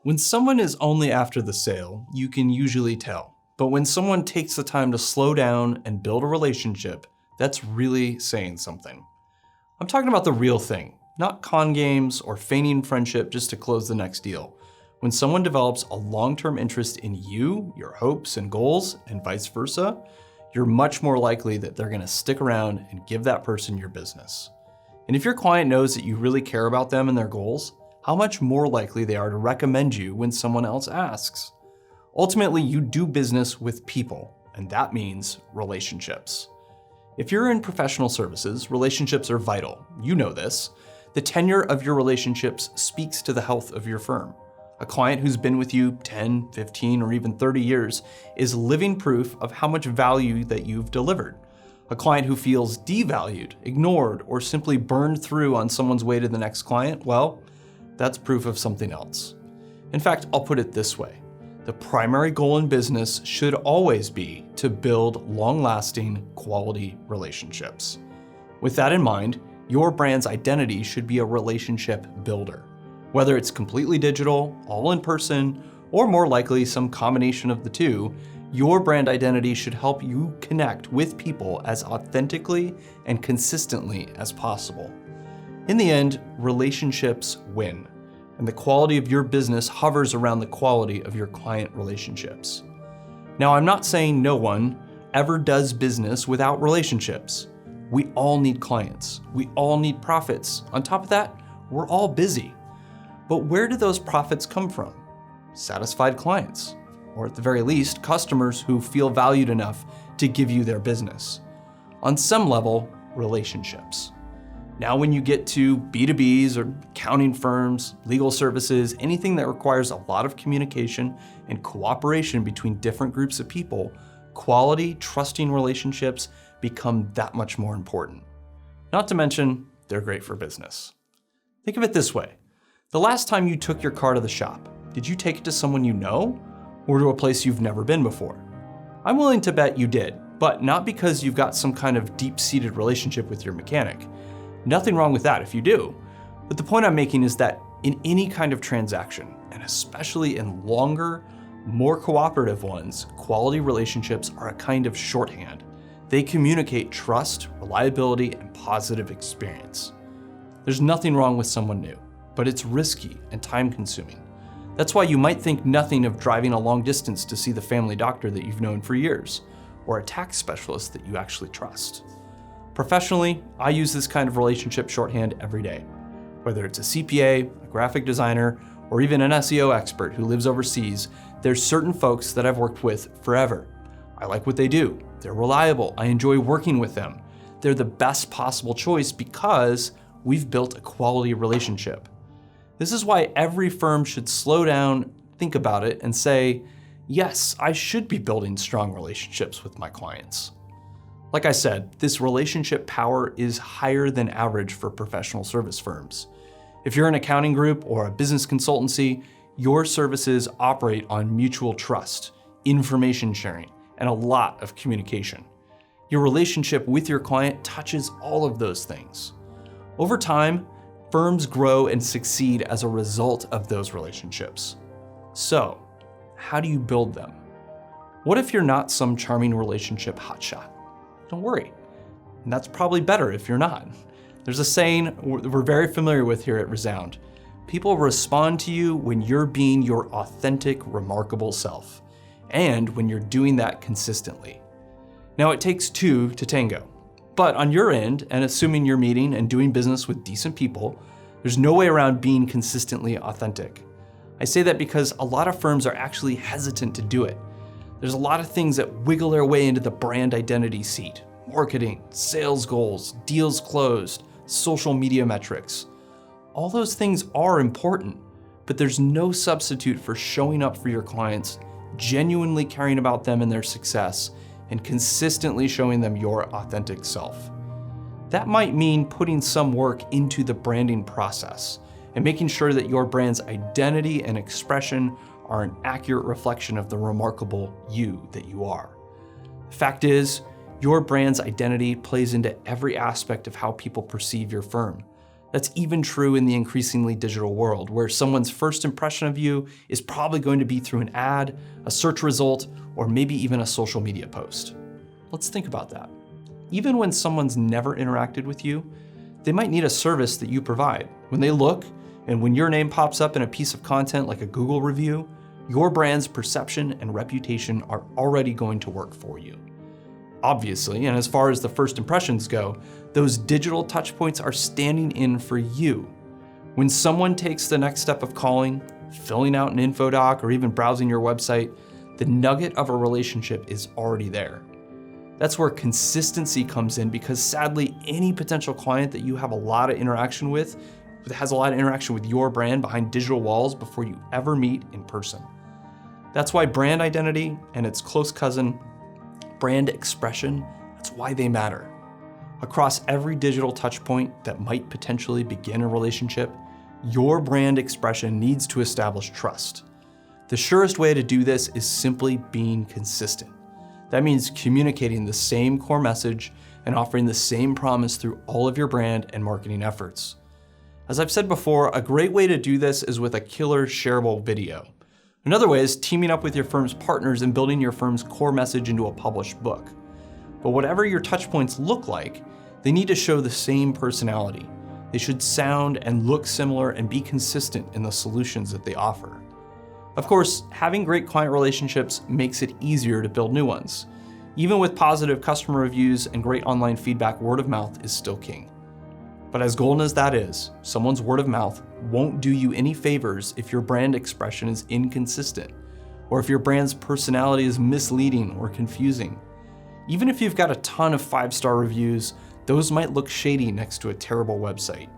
When someone is only after the sale, you can usually tell. But when someone takes the time to slow down and build a relationship, that's really saying something. I'm talking about the real thing, not con games or feigning friendship just to close the next deal. When someone develops a long-term interest in you, your hopes and goals, and vice versa, you're much more likely that they're gonna stick around and give that person your business. And if your client knows that you really care about them and their goals, how much more likely they are to recommend you when someone else asks. Ultimately, you do business with people, and that means relationships. If you're in professional services, relationships are vital. You know this. The tenure of your relationships speaks to the health of your firm. A client who's been with you 10, 15, or even 30 years is living proof of how much value that you've delivered. A client who feels devalued, ignored, or simply burned through on someone's way to the next client, well, that's proof of something else. In fact, I'll put it this way. The primary goal in business should always be to build long-lasting, quality relationships. With that in mind, your brand's identity should be a relationship builder. Whether it's completely digital, all in person, or more likely some combination of the two, your brand identity should help you connect with people as authentically and consistently as possible. In the end, relationships win, and the quality of your business hovers around the quality of your client relationships. Now, I'm not saying no one ever does business without relationships. We all need clients. We all need profits. On top of that, we're all busy. But where do those profits come from? Satisfied clients, or at the very least, customers who feel valued enough to give you their business. On some level, relationships. Now, when you get to B2Bs or accounting firms, legal services, anything that requires a lot of communication and cooperation between different groups of people, quality, trusting relationships become that much more important. Not to mention, they're great for business. Think of it this way. The last time you took your car to the shop, did you take it to someone you know or to a place you've never been before? I'm willing to bet you did, but not because you've got some kind of deep-seated relationship with your mechanic. Nothing wrong with that if you do. But the point I'm making is that in any kind of transaction, and especially in longer, more cooperative ones, quality relationships are a kind of shorthand. They communicate trust, reliability, and positive experience. There's nothing wrong with someone new, but it's risky and time-consuming. That's why you might think nothing of driving a long distance to see the family doctor that you've known for years, or a tax specialist that you actually trust. Professionally, I use this kind of relationship shorthand every day. Whether it's a CPA, a graphic designer, or even an SEO expert who lives overseas, there's certain folks that I've worked with forever. I like what they do. They're reliable. I enjoy working with them. They're the best possible choice because we've built a quality relationship. This is why every firm should slow down, think about it, and say, yes, I should be building strong relationships with my clients. Like I said, this relationship power is higher than average for professional service firms. If you're an accounting group or a business consultancy, your services operate on mutual trust, information sharing, and a lot of communication. Your relationship with your client touches all of those things. Over time, firms grow and succeed as a result of those relationships. So, how do you build them? What if you're not some charming relationship hotshot? Don't worry. And that's probably better if you're not. There's a saying we're very familiar with here at Resound. People respond to you when you're being your authentic, remarkable self, and when you're doing that consistently. Now, it takes two to tango. But on your end, and assuming you're meeting and doing business with decent people, there's no way around being consistently authentic. I say that because a lot of firms are actually hesitant to do it. There's a lot of things that wiggle their way into the brand identity seat. Marketing, sales goals, deals closed, social media metrics. All those things are important, but there's no substitute for showing up for your clients, genuinely caring about them and their success, and consistently showing them your authentic self. That might mean putting some work into the branding process and making sure that your brand's identity and expression are an accurate reflection of the remarkable you that you are. The fact is, your brand's identity plays into every aspect of how people perceive your firm. That's even true in the increasingly digital world, where someone's first impression of you is probably going to be through an ad, a search result, or maybe even a social media post. Let's think about that. Even when someone's never interacted with you, they might need a service that you provide. When they look, and when your name pops up in a piece of content like a Google review, your brand's perception and reputation are already going to work for you. Obviously, and as far as the first impressions go, those digital touchpoints are standing in for you. When someone takes the next step of calling, filling out an info doc, or even browsing your website, the nugget of a relationship is already there. That's where consistency comes in, because sadly, any potential client that you have a lot of interaction with, that has a lot of interaction with your brand behind digital walls before you ever meet in person. That's why brand identity and its close cousin, brand expression, that's why they matter. Across every digital touchpoint that might potentially begin a relationship, your brand expression needs to establish trust. The surest way to do this is simply being consistent. That means communicating the same core message and offering the same promise through all of your brand and marketing efforts. As I've said before, a great way to do this is with a killer shareable video. Another way is teaming up with your firm's partners and building your firm's core message into a published book. But whatever your touchpoints look like, they need to show the same personality. They should sound and look similar and be consistent in the solutions that they offer. Of course, having great client relationships makes it easier to build new ones. Even with positive customer reviews and great online feedback, word of mouth is still king. But as golden as that is, someone's word of mouth won't do you any favors if your brand expression is inconsistent, or if your brand's personality is misleading or confusing. Even if you've got a ton of 5-star reviews, those might look shady next to a terrible website.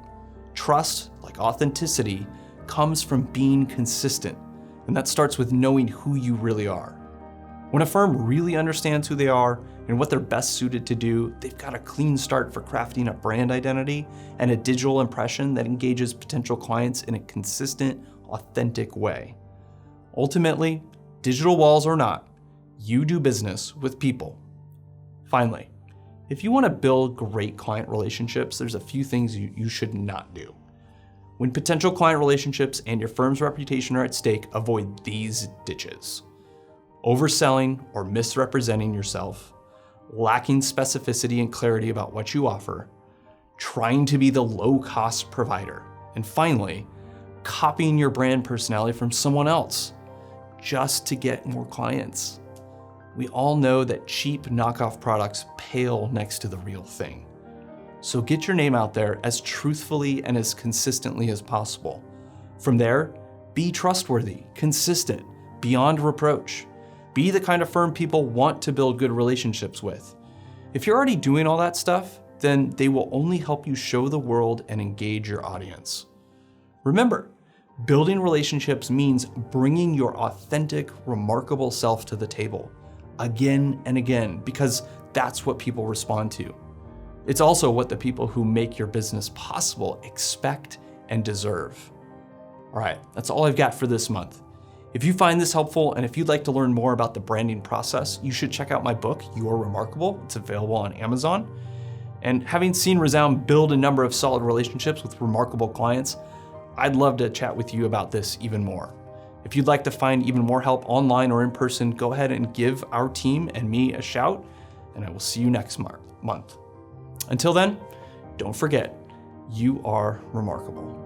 Trust, like authenticity, comes from being consistent, and that starts with knowing who you really are. When a firm really understands who they are and what they're best suited to do, they've got a clean start for crafting a brand identity and a digital impression that engages potential clients in a consistent, authentic way. Ultimately, digital walls or not, you do business with people. Finally, if you want to build great client relationships, there's a few things you should not do. When potential client relationships and your firm's reputation are at stake, avoid these ditches. Overselling or misrepresenting yourself, lacking specificity and clarity about what you offer, trying to be the low-cost provider, and finally, copying your brand personality from someone else just to get more clients. We all know that cheap knockoff products pale next to the real thing. So get your name out there as truthfully and as consistently as possible. From there, be trustworthy, consistent, beyond reproach. Be the kind of firm people want to build good relationships with. If you're already doing all that stuff, then they will only help you show the world and engage your audience. Remember, building relationships means bringing your authentic, remarkable self to the table again and again, because that's what people respond to. It's also what the people who make your business possible expect and deserve. All right, that's all I've got for this month. If you find this helpful and if you'd like to learn more about the branding process, you should check out my book, You're Remarkable. It's available on Amazon. And having seen Resound build a number of solid relationships with remarkable clients, I'd love to chat with you about this even more. If you'd like to find even more help online or in person, go ahead and give our team and me a shout, and I will see you next month. Until then, don't forget, you are remarkable.